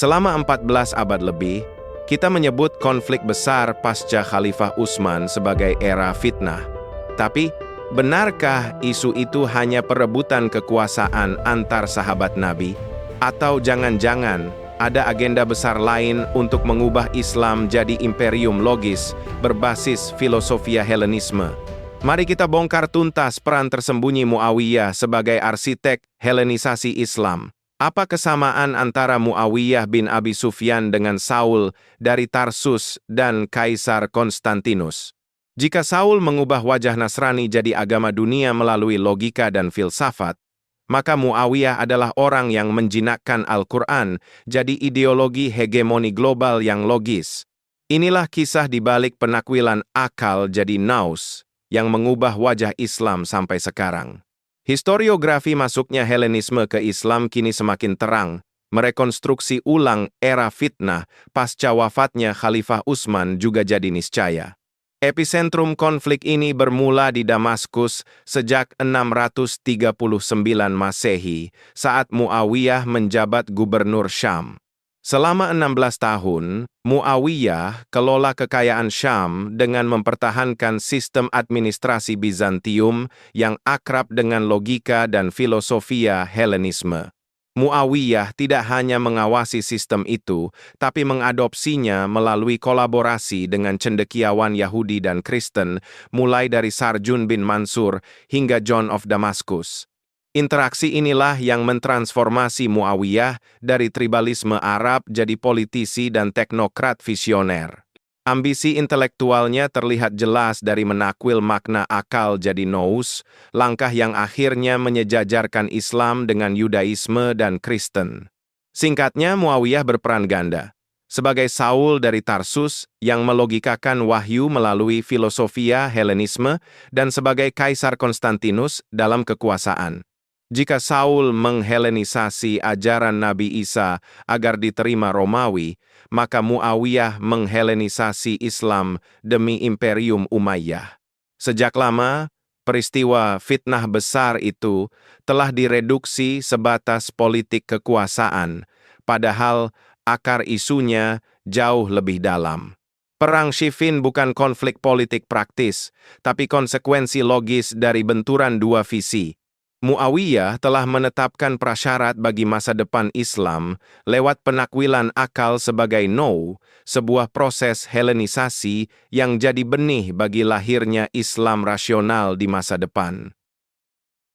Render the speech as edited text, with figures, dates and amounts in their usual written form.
Selama 14 abad lebih, kita menyebut konflik besar pasca Khalifah Utsman sebagai era fitnah. Tapi, benarkah isu itu hanya perebutan kekuasaan antar sahabat Nabi? Atau jangan-jangan ada agenda besar lain untuk mengubah Islam jadi imperium logis berbasis filosofia Helenisme? Mari kita bongkar tuntas peran tersembunyi Muawiyah sebagai arsitek Helenisasi Islam. Apa kesamaan antara Muawiyah bin Abi Sufyan dengan Saul dari Tarsus dan Kaisar Konstantinus? Jika Saul mengubah wajah Nasrani jadi agama dunia melalui logika dan filsafat, maka Muawiyah adalah orang yang menjinakkan Al-Quran jadi ideologi hegemoni global yang logis. Inilah kisah di balik penakwilan akal jadi naus yang mengubah wajah Islam sampai sekarang. Historiografi masuknya Helenisme ke Islam kini semakin terang, merekonstruksi ulang era fitnah pasca wafatnya Khalifah Utsman juga jadi niscaya. Epicentrum konflik ini bermula di Damaskus sejak 639 Masehi saat Muawiyah menjabat gubernur Syam. Selama 16 tahun, Muawiyah kelola kekayaan Syam dengan mempertahankan sistem administrasi Bizantium yang akrab dengan logika dan filosofia Helenisme. Muawiyah tidak hanya mengawasi sistem itu, tapi mengadopsinya melalui kolaborasi dengan cendekiawan Yahudi dan Kristen, mulai dari Sarjun bin Mansur hingga John of Damascus. Interaksi inilah yang mentransformasi Muawiyah dari tribalisme Arab jadi politisi dan teknokrat visioner. Ambisi intelektualnya terlihat jelas dari menakwil makna akal jadi nous, langkah yang akhirnya menyejajarkan Islam dengan Yudaisme dan Kristen. Singkatnya, Muawiyah berperan ganda. Sebagai Saul dari Tarsus yang melogikakan wahyu melalui filosofia Helenisme dan sebagai Kaisar Konstantinus dalam kekuasaan. Jika Saul menghelenisasi ajaran Nabi Isa agar diterima Romawi, maka Muawiyah menghelenisasi Islam demi Imperium Umayyah. Sejak lama, peristiwa fitnah besar itu telah direduksi sebatas politik kekuasaan, padahal akar isunya jauh lebih dalam. Perang Siffin bukan konflik politik praktis, tapi konsekuensi logis dari benturan dua visi. Muawiyah telah menetapkan prasyarat bagi masa depan Islam lewat penakwilan akal sebagai sebuah proses Helenisasi yang jadi benih bagi lahirnya Islam rasional di masa depan.